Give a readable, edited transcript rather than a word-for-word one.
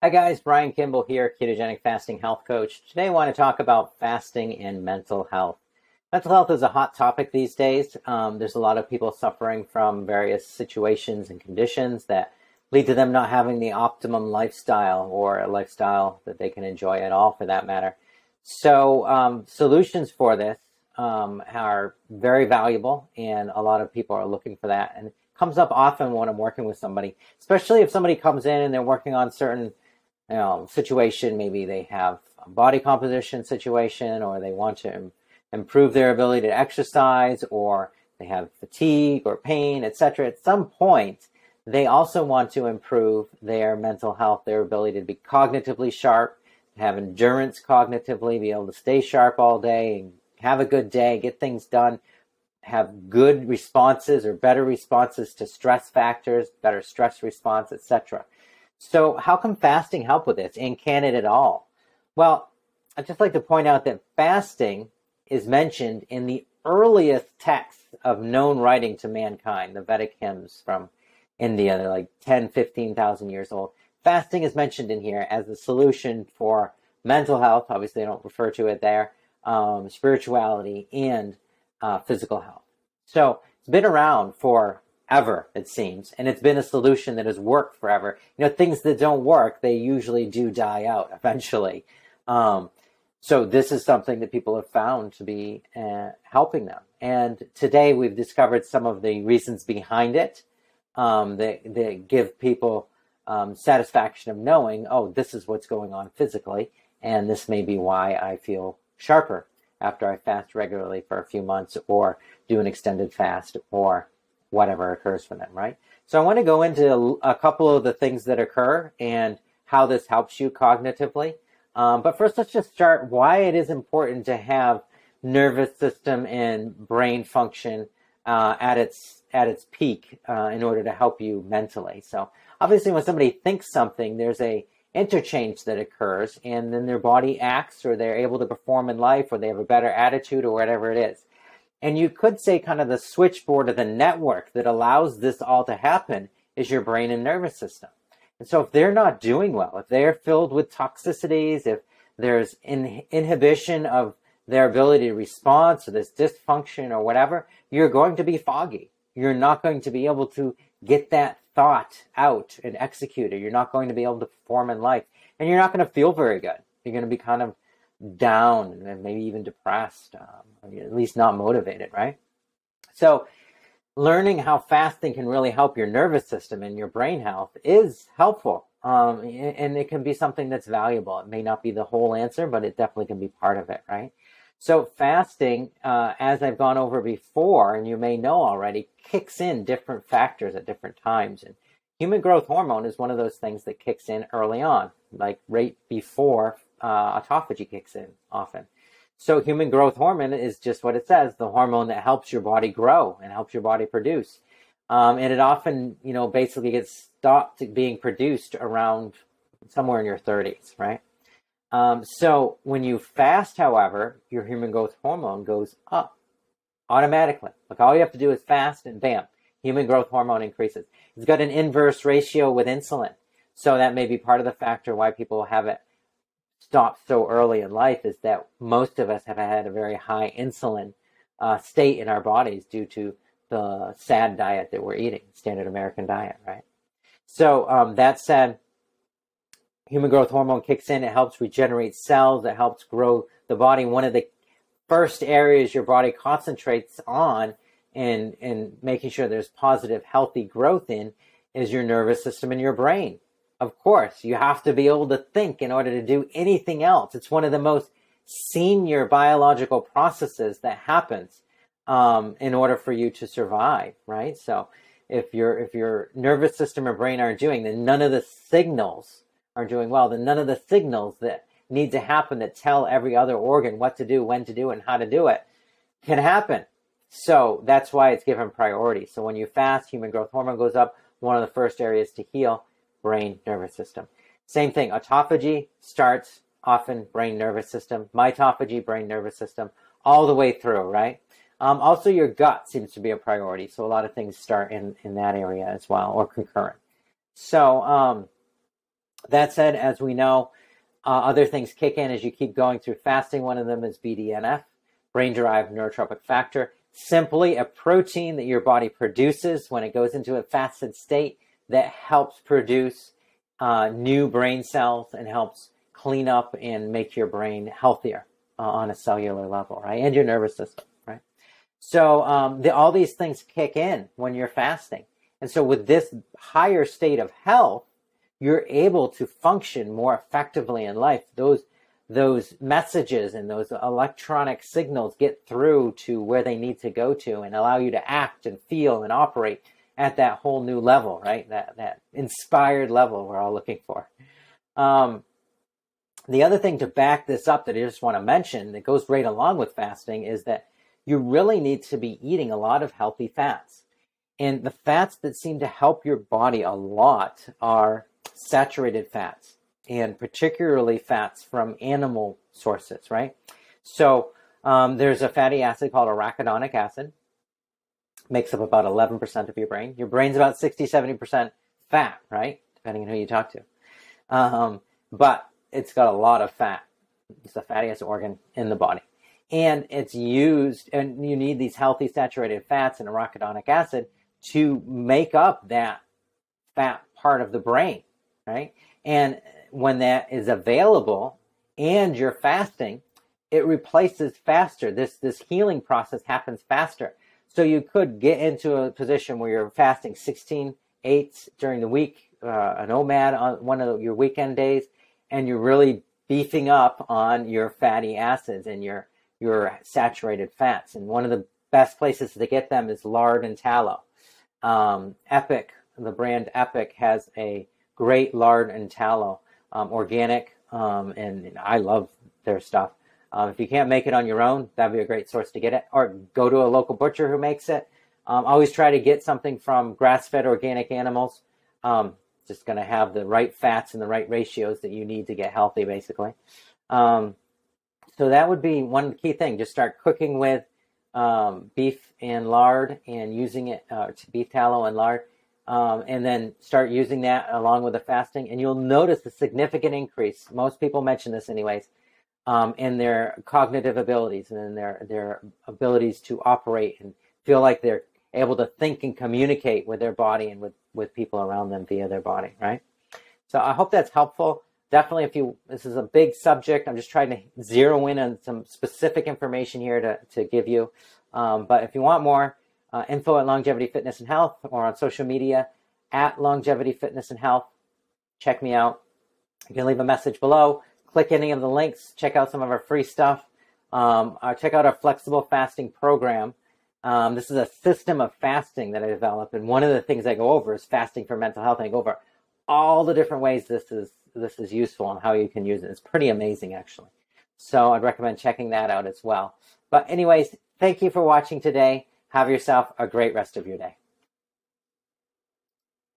Hi guys, Brian Kimball here, Ketogenic Fasting Health Coach. Today I want to talk about fasting and mental health. Mental health is a hot topic these days. There's a lot of people suffering from various situations and conditions that lead to them not having the optimum lifestyle or a lifestyle that they can enjoy at all for that matter. So solutions for this are very valuable, and a lot of people are looking for that. And it comes up often when I'm working with somebody, especially if somebody comes in and they're working on certain situation. Maybe they have a body composition situation, or they want to improve their ability to exercise, or they have fatigue or pain, etc. At some point, they also want to improve their mental health, their ability to be cognitively sharp, have endurance cognitively, be able to stay sharp all day and have a good day, get things done, have good responses or better responses to stress factors, better stress response, etc. So how can fasting help with this, and can it at all? Well, I'd just like to point out that fasting is mentioned in the earliest texts of known writing to mankind, the Vedic hymns from India. They're like 10, 15,000 years old. Fasting is mentioned in here as the solution for mental health. Obviously, they don't refer to it there, spirituality, and physical health. So it's been around for ever, it seems, and it's been a solution that has worked forever. Things that don't work, they usually do die out eventually. So this is something that people have found to be helping them. And today we've discovered some of the reasons behind it that give people satisfaction of knowing, oh, this is what's going on physically, and this may be why I feel sharper after I fast regularly for a few months, or do an extended fast, or whatever occurs for them, right? So I want to go into a couple of the things that occur and how this helps you cognitively. But first, let's just start why it is important to have nervous system and brain function at its peak in order to help you mentally. So obviously, when somebody thinks something, there's a interchange that occurs, and then their body acts, or they're able to perform in life, or they have a better attitude, or whatever it is. And you could say kind of the switchboard of the network that allows this all to happen is your brain and nervous system. And so if they're not doing well, if they're filled with toxicities, if there's inhibition of their ability to respond, so this dysfunction or whatever, you're going to be foggy. You're not going to be able to get that thought out and execute it. You're not going to be able to perform in life. And you're not going to feel very good. You're going to be kind of down and maybe even depressed, or at least not motivated, right? So learning how fasting can really help your nervous system and your brain health is helpful, and it can be something that's valuable. It may not be the whole answer, but it definitely can be part of it, right? So fasting, as I've gone over before, and you may know already, kicks in different factors at different times. And human growth hormone is one of those things that kicks in early on, like right before autophagy kicks in often. So human growth hormone is just what it says, the hormone that helps your body grow and helps your body produce. And it often, basically gets stopped being produced around somewhere in your 30s, right? So when you fast, however, your human growth hormone goes up automatically. Like, all you have to do is fast and bam, human growth hormone increases. It's got an inverse ratio with insulin. So that may be part of the factor why people have it stopped so early in life, is that most of us have had a very high insulin state in our bodies due to the SAD diet that we're eating, standard American diet, right? So that said, human growth hormone kicks in. It helps regenerate cells. It helps grow the body. One of the first areas your body concentrates on in making sure there's positive, healthy growth in is your nervous system and your brain. Of course, you have to be able to think in order to do anything else. It's one of the most senior biological processes that happens in order for you to survive, right? So if your nervous system or brain aren't doing, then none of the signals are doing well. Then none of the signals that need to happen that tell every other organ what to do, when to do, and how to do it can happen. So that's why it's given priority. So when you fast, human growth hormone goes up. One of the first areas to heal, brain, nervous system. Same thing, autophagy starts often brain, nervous system, mitophagy, brain, nervous system, all the way through, right? Also, your gut seems to be a priority. So a lot of things start in that area as well, or concurrent. So That said, as we know, other things kick in as you keep going through fasting. One of them is BDNF, brain-derived neurotrophic factor, simply a protein that your body produces when it goes into a fasted state that helps produce new brain cells and helps clean up and make your brain healthier on a cellular level, right? And your nervous system, right? So all these things kick in when you're fasting. And so with this higher state of health, you're able to function more effectively in life. Those messages and those electronic signals get through to where they need to go to and allow you to act and feel and operate at that whole new level, right? That inspired level we're all looking for. The other thing to back this up that I just want to mention that goes right along with fasting is that you really need to be eating a lot of healthy fats. And the fats that seem to help your body a lot are saturated fats, and particularly fats from animal sources, right? So there's a fatty acid called arachidonic acid. Makes up about 11% of your brain. Your brain's about 60-70% fat, right? Depending on who you talk to. But it's got a lot of fat. It's the fattiest organ in the body. And it's used, and you need these healthy saturated fats and arachidonic acid to make up that fat part of the brain, right? And when that is available and you're fasting, it replaces faster. This healing process happens faster. So you could get into a position where you're fasting 16/8 during the week, an OMAD on one of your weekend days, and you're really beefing up on your fatty acids and your saturated fats. And one of the best places to get them is lard and tallow. Epic, the brand Epic, has a great lard and tallow, organic, and I love their stuff. If you can't make it on your own, that'd be a great source to get it, or go to a local butcher who makes it. Always try to get something from grass-fed organic animals. Just going to have the right fats and the right ratios that you need to get healthy, basically. So that would be one key thing. Just start cooking with beef and lard and using it, beef tallow and lard, and then start using that along with the fasting. And you'll notice a significant increase. Most people mention this anyways, in their cognitive abilities and in their abilities to operate and feel like they're able to think and communicate with their body and with people around them via their body, right? So I hope that's helpful. Definitely, this is a big subject. I'm just trying to zero in on some specific information here to give you. But if you want more info at Longevity Fitness and Health, or on social media at Longevity Fitness and Health, check me out. You can leave a message below. Click any of the links. Check out some of our free stuff. Check out our flexible fasting program. This is a system of fasting that I developed, and one of the things I go over is fasting for mental health. And I go over all the different ways this is useful and how you can use it. It's pretty amazing, actually. So I'd recommend checking that out as well. But anyways, thank you for watching today. Have yourself a great rest of your day.